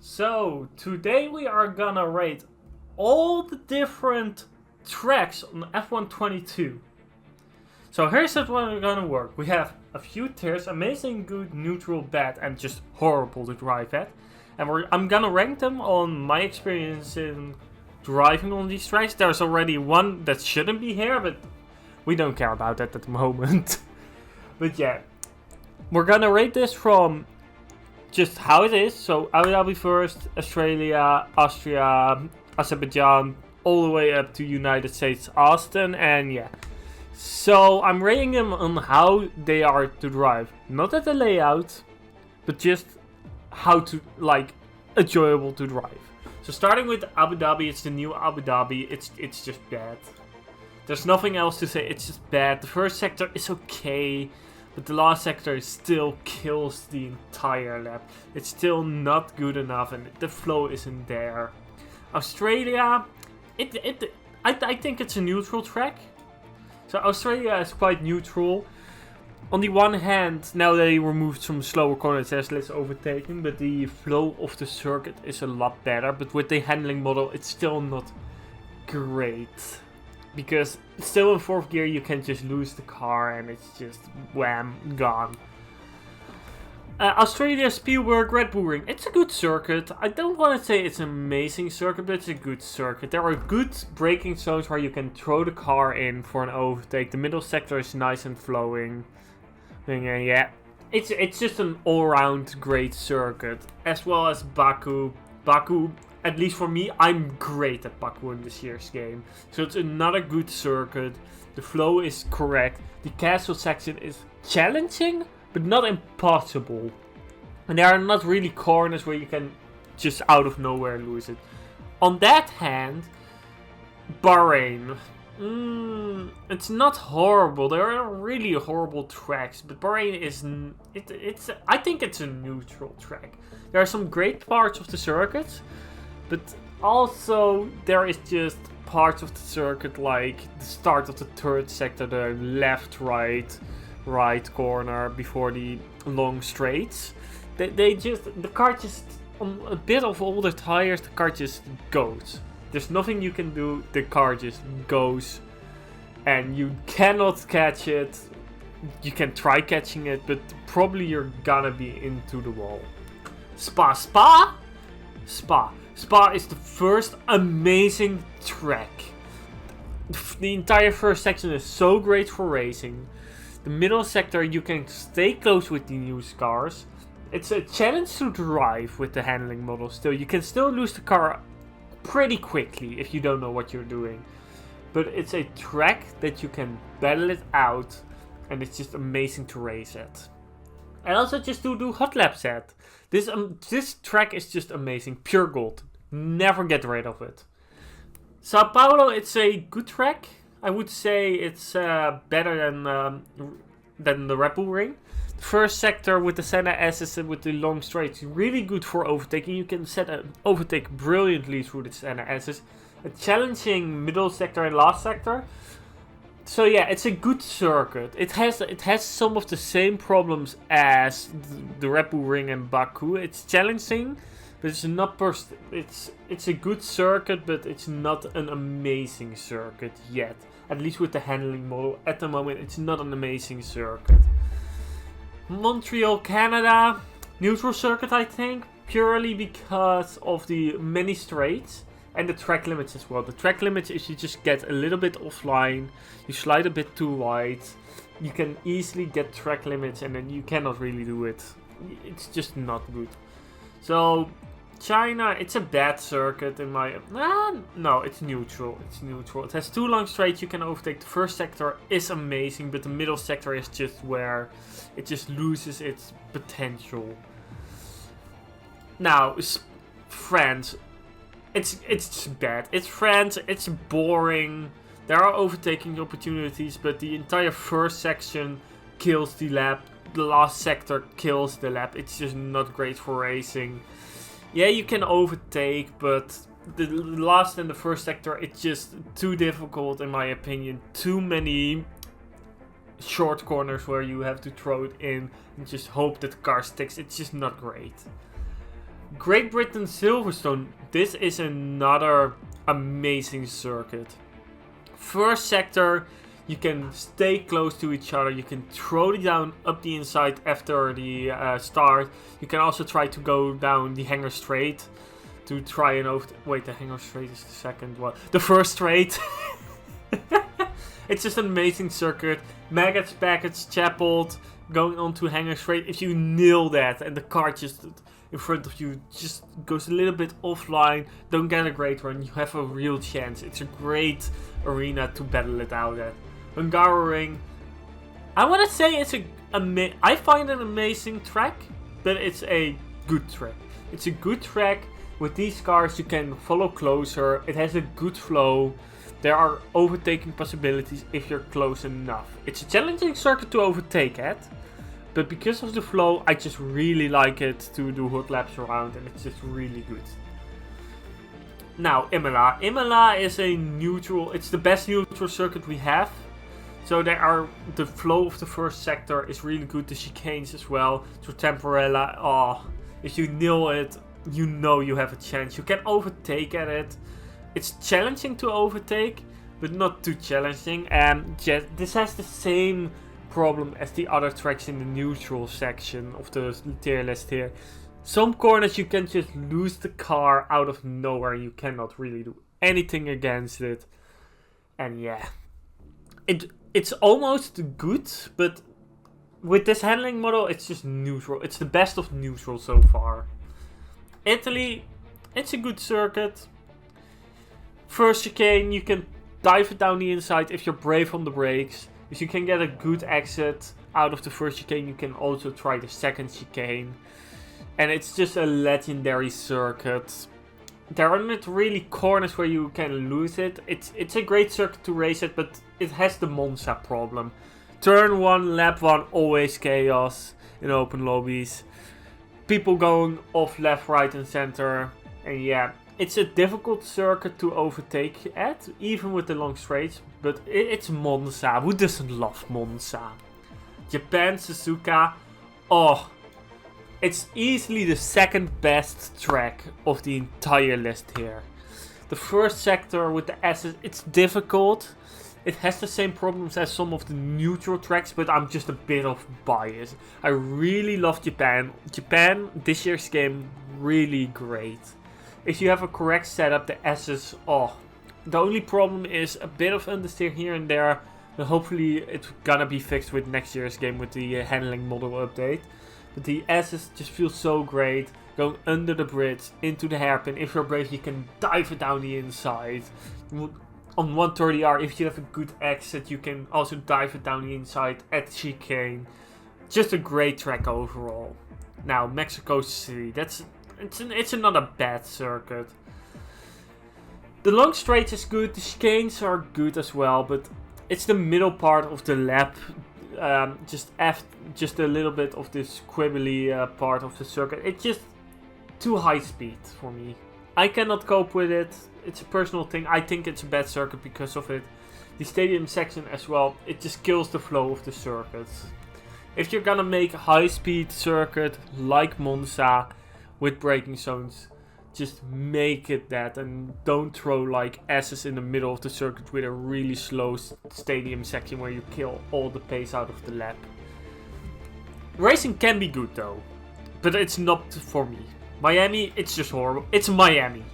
So, today we are gonna rate all the different tracks on F122. So here's how we're gonna work. We have a few tiers: amazing, good, neutral, bad, and just horrible to drive at. And I'm gonna rank them on my experience in driving on these tracks. There's already one that shouldn't be here, but we don't care about that at the moment. But yeah, we're gonna rate this from just how it is. So Abu Dhabi first, Australia, Austria, Azerbaijan, all the way up to United States, Austin, and yeah. So I'm rating them on how they are to drive. Not at the layout, but just how to, enjoyable to drive. So starting with Abu Dhabi, it's the new Abu Dhabi. It's just bad. There's nothing else to say, it's just bad. The first sector is okay, but the last sector still kills the entire lap. It's still not good enough and the flow isn't there. Australia, I think it's a neutral track. So Australia is quite neutral. On the one hand, now they removed some slower corners, there's less overtaking, but the flow of the circuit is a lot better. But with the handling model, it's still not great. Because still in fourth gear you can just lose the car and it's just wham, gone. Australia, Spielberg, Red Bull Ring. It's a good circuit. I don't want to say it's an amazing circuit, but it's a good circuit. There are good braking zones where you can throw the car in for an overtake. The middle sector is nice and flowing. And yeah, it's just an all-round great circuit. As well as Baku. Baku, at least for me, I'm great at Baku in this year's game. So it's another good circuit. The flow is correct. The castle section is challenging, but not impossible. And there are not really corners where you can just out of nowhere lose it. On that hand, Bahrain. It's not horrible. There are really horrible tracks, but Bahrain is I think it's a neutral track. There are some great parts of the circuit, but also there is just parts of the circuit like the start of the third sector, the left, right corner before the long straights. The car just, on a bit of older tires, the car just goes. There's nothing you can do, the car just goes. And you cannot catch it. You can try catching it, but probably you're gonna be into the wall. Spa is the first amazing track. The entire first section is so great for racing. The middle sector, you can stay close with the new cars. It's a challenge to drive with the handling model still. You can still lose the car pretty quickly if you don't know what you're doing. But it's a track that you can battle it out, and it's just amazing to race at. And also just to do hot laps at. This track is just amazing, pure gold. Never get rid of it. Sao Paulo, it's a good track. I would say it's better than the Red Bull Ring. The first sector with the center S's and with the long straights, really good for overtaking. You can set an overtake brilliantly through the center S's. A challenging middle sector and last sector. So yeah, it's a good circuit. It has some of the same problems as the Red Bull Ring and Baku. It's challenging, but it's not it's a good circuit, but it's not an amazing circuit yet. At least with the handling model, at the moment, it's not an amazing circuit. Montreal, Canada, neutral circuit, I think, purely because of the many straights. And the track limits as well. The track limits is you just get a little bit offline. You slide a bit too wide. You can easily get track limits and then you cannot really do it. It's just not good. So, China, it's a bad circuit in my... no, it's neutral. It's neutral. It has two long straights you can overtake. The first sector is amazing, but the middle sector is just where it just loses its potential. Now, France... It's bad. It's France. It's boring. There are overtaking opportunities, but the entire first section kills the lap. The last sector kills the lap. It's just not great for racing. Yeah, you can overtake, but the last and the first sector, it's just too difficult in my opinion. Too many short corners where you have to throw it in and just hope that the car sticks. It's just not great. Great Britain Silverstone. This is another amazing circuit. First sector, you can stay close to each other. You can throw it down up the inside after the start. You can also try to go down the Hanger Straight to try and wait, the Hanger Straight is the second one. The first straight. It's just an amazing circuit. Maggots, Packets, Chapelled, going on to Hanger Straight. If you nail that and the car just in front of you just goes a little bit offline, don't get a great run, you have a real chance. It's a great arena to battle it out at. Hungaroring, I want to say it's I find it an amazing track, but it's a good track. It's a good track. With these cars you can follow closer, it has a good flow, there are overtaking possibilities if you're close enough. It's a challenging circuit to overtake at, but because of the flow I just really like it to do hot laps around, and it's just really good. Now Imola. Imola is a neutral, it's the best neutral circuit we have. So the flow of the first sector is really good, the chicanes as well. So Temporella, if you nail it, you know you have a chance. You can overtake at it. It's challenging to overtake, but not too challenging. And this has the same problem as the other tracks in the neutral section of the tier list here. Some corners you can just lose the car out of nowhere. You cannot really do anything against it. And yeah, it's almost good, but with this handling model, it's just neutral. It's the best of neutral so far. Italy, it's a good circuit. First chicane, you can dive it down the inside if you're brave on the brakes. If you can get a good exit out of the first chicane, you can also try the second chicane. And it's just a legendary circuit. There are not really corners where you can lose it. It's a great circuit to race it, but it has the Monza problem. Turn 1, lap 1, always chaos in open lobbies. People going off left, right and center. And yeah, it's a difficult circuit to overtake at, even with the long straights. But it's Monza. Who doesn't love Monza? Japan, Suzuka. It's easily the second best track of the entire list here. The first sector with the S's, it's difficult. It has the same problems as some of the neutral tracks, but I'm just a bit of biased. I really love Japan. Japan, this year's game, really great. If you have a correct setup, the S's, the only problem is a bit of understeer here and there. But hopefully it's gonna be fixed with next year's game with the handling model update. But the S's just feel so great. Going under the bridge, into the hairpin. If you're brave, you can dive it down the inside. On 130R, if you have a good exit, you can also dive it down the inside at chicane. Just a great track overall. Now, Mexico City. It's another bad circuit. The long straights is good. The chicanes are good as well, but it's the middle part of the lap. Just a little bit of this quibbly part of the circuit. It's just too high speed for me. I cannot cope with it. It's a personal thing. I think it's a bad circuit because of it. The stadium section as well, it just kills the flow of the circuit. If you're gonna make a high speed circuit like Monza with braking zones, just make it that and don't throw like S's in the middle of the circuit with a really slow stadium section where you kill all the pace out of the lap. Racing can be good though, but it's not for me. Miami, it's just horrible. It's Miami.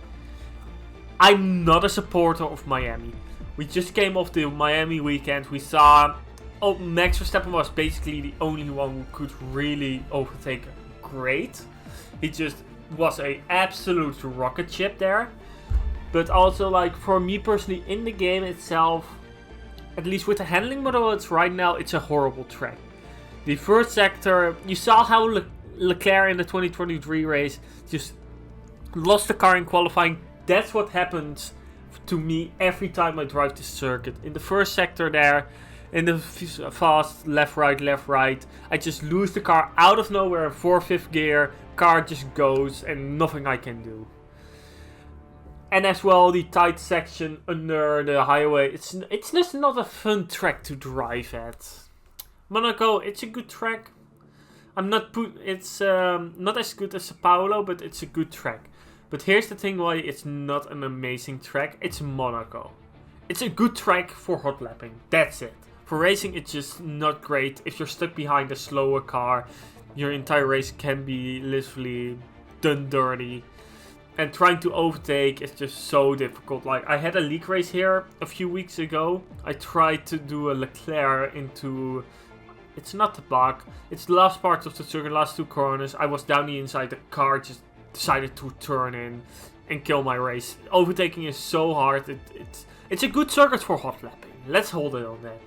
I'm not a supporter of Miami. We just came off the Miami weekend. We saw Max Verstappen was basically the only one who could really overtake great. He just was an absolute rocket ship there. But also, like, for me personally, in the game itself, at least with the handling model it's right now, it's a horrible track. The first sector, you saw how Leclerc in the 2023 race just lost the car in qualifying. That's what happens to me every time I drive this circuit. In the first sector there, in the fast left, right, I just lose the car out of nowhere in 4/5 gear. Car just goes and nothing I can do. And as well, the tight section under the highway, it's just not a fun track to drive at. Monaco, it's a good track. It's not as good as Sao Paulo, but it's a good track. But here's the thing why it's not an amazing track. It's Monaco. It's a good track for hot lapping. That's it. For racing, it's just not great. If you're stuck behind a slower car, your entire race can be literally done dirty. And trying to overtake is just so difficult. Like, I had a league race here a few weeks ago. I tried to do a Leclerc into... It's not the back. It's the last part of the circuit, last 2 corners. I was down the inside. The car just decided to turn in and kill my race. Overtaking is so hard. It's a good circuit for hot lapping. Let's hold it on that.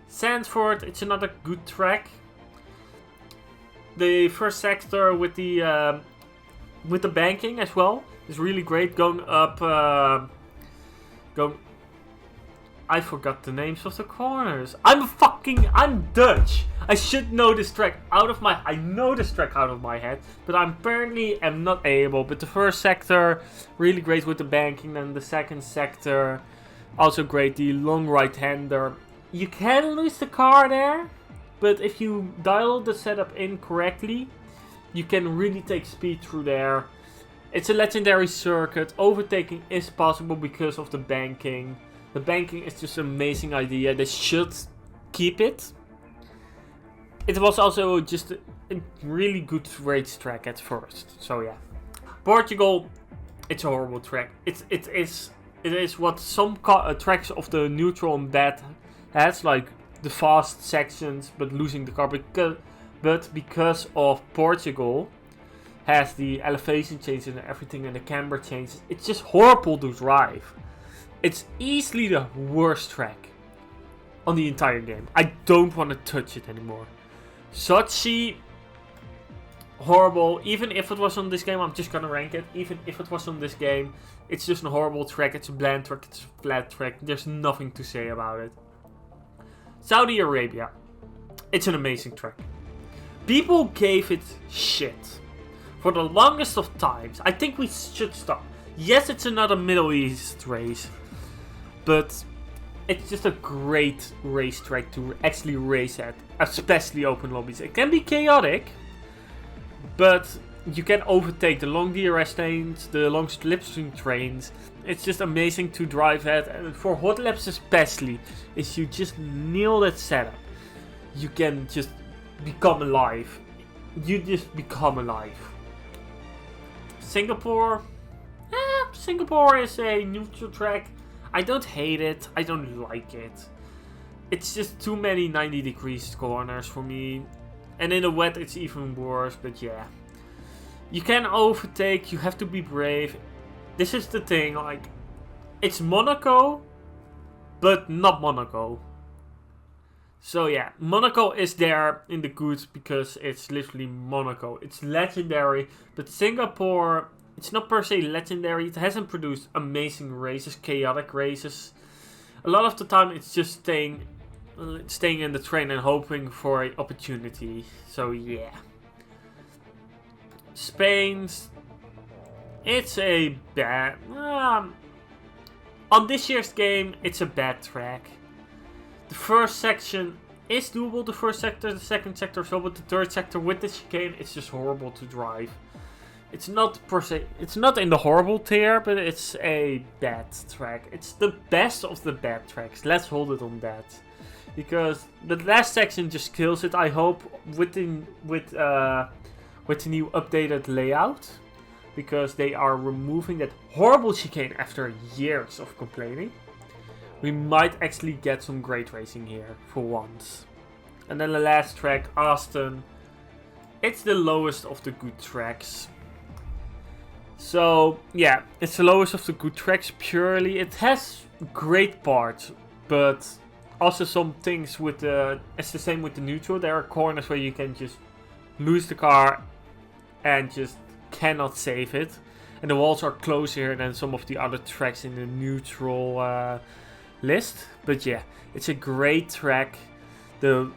Zandvoort, it's another good track. The first sector with the banking as well is really great. Going up, I forgot the names of the corners. I'm Dutch. I should know this track I know this track out of my head, but I apparently am not able. But the first sector, really great with the banking. And the second sector, also great. The long right-hander. You can lose the car there, but if you dial the setup in correctly, you can really take speed through there. It's a legendary circuit. Overtaking is possible because of the banking. The banking is just an amazing idea. They should keep it. It was also just a really good racetrack at first. So yeah. Portugal, it's a horrible track. It is what some tracks of the neutral and bad has, like the fast sections, but losing the car. Because of Portugal has the elevation changes and everything and the camber changes, it's just horrible to drive. It's easily the worst track on the entire game. I don't want to touch it anymore. Sochi, horrible. Even if it was on this game, I'm just gonna rank it. Even if it was on this game, it's just a horrible track. It's a bland track. It's a flat track. There's nothing to say about it. Saudi Arabia. It's an amazing track. People gave it shit for the longest of times. I think we should stop. Yes, it's another Middle East race, but it's just a great racetrack to actually race at, especially open lobbies. It can be chaotic, but you can overtake the long DRS lanes, the long slipstream trains. It's just amazing to drive at, and for hot laps especially, if you just nail that setup, you can just become alive. You just become alive. Singapore is a neutral track. I don't hate it. I don't like it. It's just too many 90 degrees corners for me. And in the wet it's even worse, but yeah. You can overtake, you have to be brave. This is the thing, like, it's Monaco, but not Monaco. So yeah, Monaco is there in the goods because it's literally Monaco. It's legendary, but Singapore, it's not per se legendary. It hasn't produced amazing races, chaotic races. A lot of the time it's just staying in the train and hoping for an opportunity. So yeah. Spain's, it's a bad... on this year's game, it's a bad track. The first section is doable, the first sector, the second sector so, but the third sector with the chicane, it's just horrible to drive. It's not per se, it's not in the horrible tier, but it's a bad track. It's the best of the bad tracks. Let's hold it on that. Because the last section just kills it, I hope, with the new updated layout. Because they are removing that horrible chicane after years of complaining. We might actually get some great racing here for once. And then the last track, Austin. It's the lowest of the good tracks. So yeah, it's the lowest of the good tracks purely. It has great parts, but also some things with the... It's the same with the neutral. There are corners where you can just lose the car and just cannot save it. And the walls are closer than some of the other tracks in the neutral list. But yeah, it's a great track. The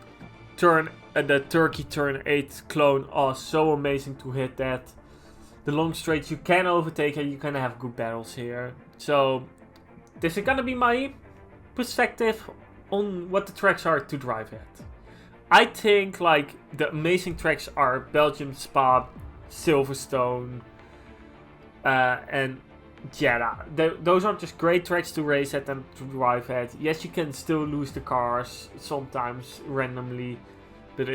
Turkey turn 8 clone, oh, so amazing to hit that. The long straights you can overtake and you can have good battles here. So this is gonna be my perspective on what the tracks are to drive at. I think like the amazing tracks are Belgium, Spa, Silverstone, and Jeddah. Those are just great tracks to race at and to drive at. Yes, you can still lose the cars sometimes randomly, but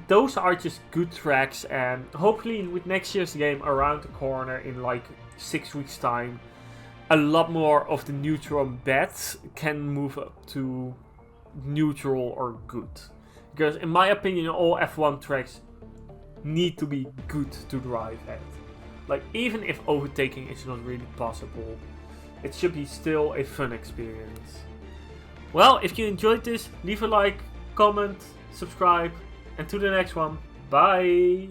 those are just good tracks, and hopefully with next year's game around the corner in like 6 weeks time, a lot more of the neutral and bad can move up to neutral or good. Because in my opinion, all F1 tracks need to be good to drive at. Like, even if overtaking is not really possible, it should be still a fun experience. Well, if you enjoyed this, leave a like, comment, subscribe, and to the next one. Bye!